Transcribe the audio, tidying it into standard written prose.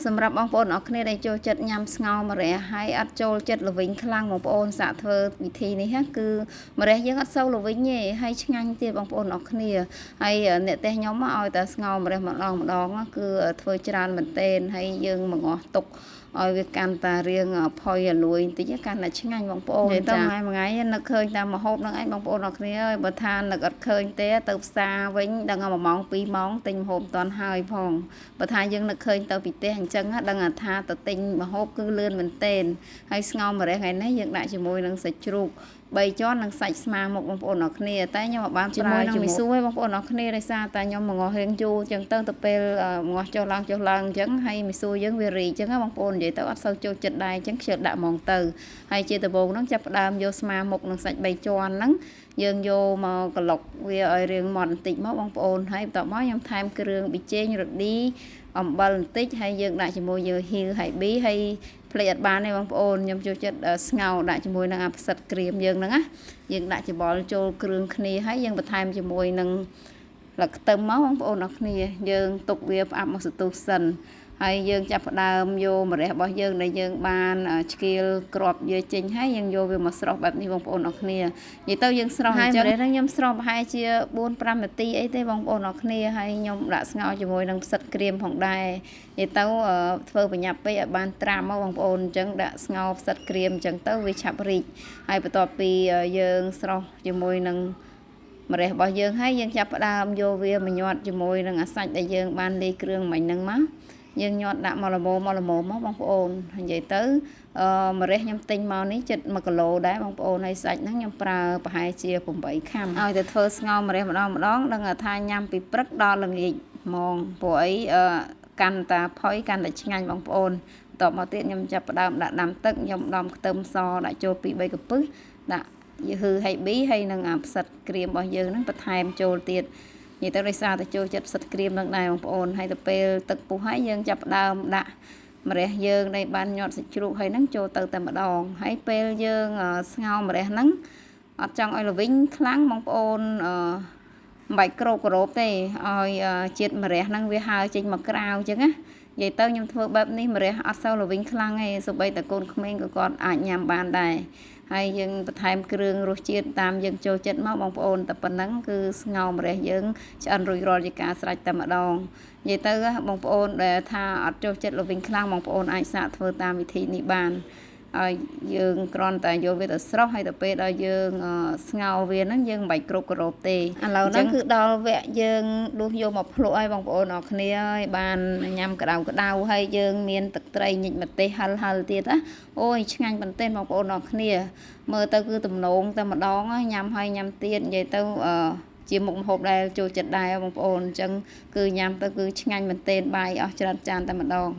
សម្រាប់បងប្អូនអរគ្នាដែលចូលចិត្តញ៉ាំស្ងោរម្រះហើយអត់ចូលចិត្តល្វីងខ្លាំងបងប្អូនសាកធ្វើវិធីនេះគឺម្រះយើងអត់សូវល្វីងទេហើយឆ្ងាញ់ទៀតបងប្អូនអរគ្នាហើយអ្នកទេសខ្ញុំឲ្យតែស្ងោរម្រះម្ដងគឺធ្វើច្រើនមែនទែនហើយយើងមកងាស់ទុកឲ្យវាកាន់តារៀងផុយឲ្យលួយបន្តិចកាន់តែឆ្ងាញ់បងប្អូនតែថ្ងៃនឹកឃើញតាមម្ហូបនឹងឯងបងប្អូនអរគ្នាអើយបើថានឹកអត់ឃើញទេទៅផ្សារវិញដល់1ម៉ោង2ម៉ោងទិញម្ហូបមិនតាន់ហើយផងបើថាយើងនឹកឃើញទៅពីផ្ទះអញ្ចឹងដឹងថាទៅទិញម្ហូបគឺលឿនមែនទែនហើយស្ងោរម្រះថ្ងៃនេះយើងដាក់ជាមួយនឹងសាច់ជ្រូក3ជាន់និងសាច់ស្មាមុខបងប្អូនអរគ្នាតែខ្ញុំអត់បានជាមួយនឹងមីស៊ូទេបងប្អូនអរគ្នាដោយសារតែខ្ញុំមកងាស់រៀងយូរអញ្ចឹងទៅពេលងាស់ចុះឡើងអញ្ចឹងហើយមីស៊ូយើងវារីអញ្ចឹងបងប្អូននិយាយទៅអត់សូវចូលចិត្តដែរអញ្ចឹងខ្ញុំដាក់ហ្មងទៅហើយជាដំបូងហ្នឹងចាប់ផ្ដើមយកស្មាមុខនិងសាច់3ជាន់ហ្នឹងយើងយកមកក្លុកវាឲ្យរៀងម៉ត់បន្តិចមកបងប្អូនហើយបន្ទាប់មកខ្ញុំថែមគ្រឿងប៊ីចេងរ៉ូឌីអំបិលបន្តិចហើយយើងដាក់ជាមួយយើងហ៊ីវហើយប៊ីហើយភ្លេចអត់បានទេបងប្អូនខ្ញុំចូលចិត្តស្ងោរដាក់ជាមួយនឹងអាផ្សិតក្រៀមយើងហ្នឹងណាយើងដាក់ច្បល់ចូលគ្រឿងគ្នាហើយយើងបន្ថែមជាមួយនឹងស្លឹកខ្ទឹមមកបងប្អូនអរគ្នាយើងទុកវាផ្អាប់មកសន្ទុះសិនហើយយើងចាប់ផ្ដើមយកម្រះរបស់យើងដែលយើងបានឆ្កៀលគ្រាប់យកចេញហើយយើងយកវាមកស្រុះបែបនេះបងប្អូនអរគ្នានិយាយទៅយើងស្រុះអញ្ចឹងម្រះហ្នឹងខ្ញុំស្រុះប្រហែលជា4-5នាទីអីទេបងប្អូនអរគ្នាហើយខ្ញុំដាក់ស្ងោរជាមួយនឹងផ្សិតក្រៀមផងដែរនិយាយទៅធ្វើប្រញាប់ពេកឲ្យបានត្រាំមកបងប្អូនអញ្ចឹងដាក់ស្ងោរផ្សិតក្រៀមអញ្ចឹងទៅវាឆាប់រីកហើយបន្ទាប់ពីយើងស្រុះជាមួយនឹងម្រះរបស់យើងហើយយើងចាប់ផ្ដើមយកវាមកញាត់ជាមួយនឹងអាសាច់ដែលយើងបានលាយគ្រឿងមិញហ្នឹងមកយើងញាត់ដាក់មកល្មមមកបងប្អូននិយាយទៅម្រះខ្ញុំទិញមកនេះចិត្ត1គីឡូដែរបងប្អូនហើយសាច់ហ្នឹងខ្ញុំប្រើប្រហែលជា8ខាំឲ្យតែធ្វើស្ងោរម្រះម្ដងដឹងថាញ៉ាំពីព្រឹកដល់ល្ងាចហ្មងព្រោះអីកាន់តាផុយកាន់តែឆ្ងាញ់បងប្អូនបន្ទាប់មកទៀតខ្ញុំចាប់ផ្ដើមដាក់ដាំទឹកខ្ញុំដំខ្ទឹមសដាក់ចូល2-3កាពឹសដាក់យឺហឺហើយប៊ីហើយនឹងអាផ្សិតក្រៀមរបស់យើងហ្នឹងបន្ថែមចូលទៀតនិយាយទៅដោយសារតែចូលចិត្តផ្សិតក្រៀមនឹងដែរបងប្អូនហើយទៅពេលទឹកពុះហើយយើងចាប់ផ្ដើមដាក់ម្រះយើងដែលបានញាត់សាច់ជ្រូកហើយហ្នឹងចូលទៅតែម្ដងហើយពេលយើងស្ងោរម្រះហ្នឹងអត់ចង់ឲ្យល្វីងខ្លាំងបងប្អូនមិនបាច់ក្រូបទេឲ្យជាតិម្រះហ្នឹងវាហើរចេញមកក្រៅអញ្ចឹងណានិយាយទៅខ្ញុំធ្វើបែបនេះម្រះអត់សូវល្វីងខ្លាំងទេសូម្បីតែកូនក្មេងក៏គាត់អាចញ៉ាំបានដែរហើយយើងបន្ថែមគ្រឿងរសជាតិតាមយើងចូលចិត្តមកបងប្អូនតែប៉ុណ្ណឹងគឺស្ងោរម្រះយើងឆ្អិនរួចរាល់ជាការស្រេចតែម្ដងនិយាយទៅបងប្អូនដែលថាអត់ចូលចិត្តល្វីងខ្លាំងបងប្អូនអាចសាកធ្វើតាមវិធីនេះបានហើយយើងគ្រាន់តែយកវាទៅស្រុះហើយទៅពេលដល់យើងស្ងោរវាហ្នឹងយើងមិនបាច់គ្រប់គ្របទេឥឡូវហ្នឹងគឺដល់វគ្គយើងដួសយកមកភ្លក់ហើយបងប្អូនអរគ្នាហើយបានញ៉ាំក្តៅហើយយើងមានទឹកត្រីញិចម្ទេសហឹលទៀតណាអូយឆ្ងាញ់មែនទែនបងប្អូនអរគ្នាមើលទៅគឺទំនងតែម្ដងញ៉ាំហើយញ៉ាំទៀតនិយាយទៅជាមុខម្ហូបដែលចូលចិត្តដែរបងប្អូនអញ្ចឹងគឺញ៉ាំទៅគឺឆ្ងាញ់មែនទែនបាយអស់ច្រើនចានតែម្ដង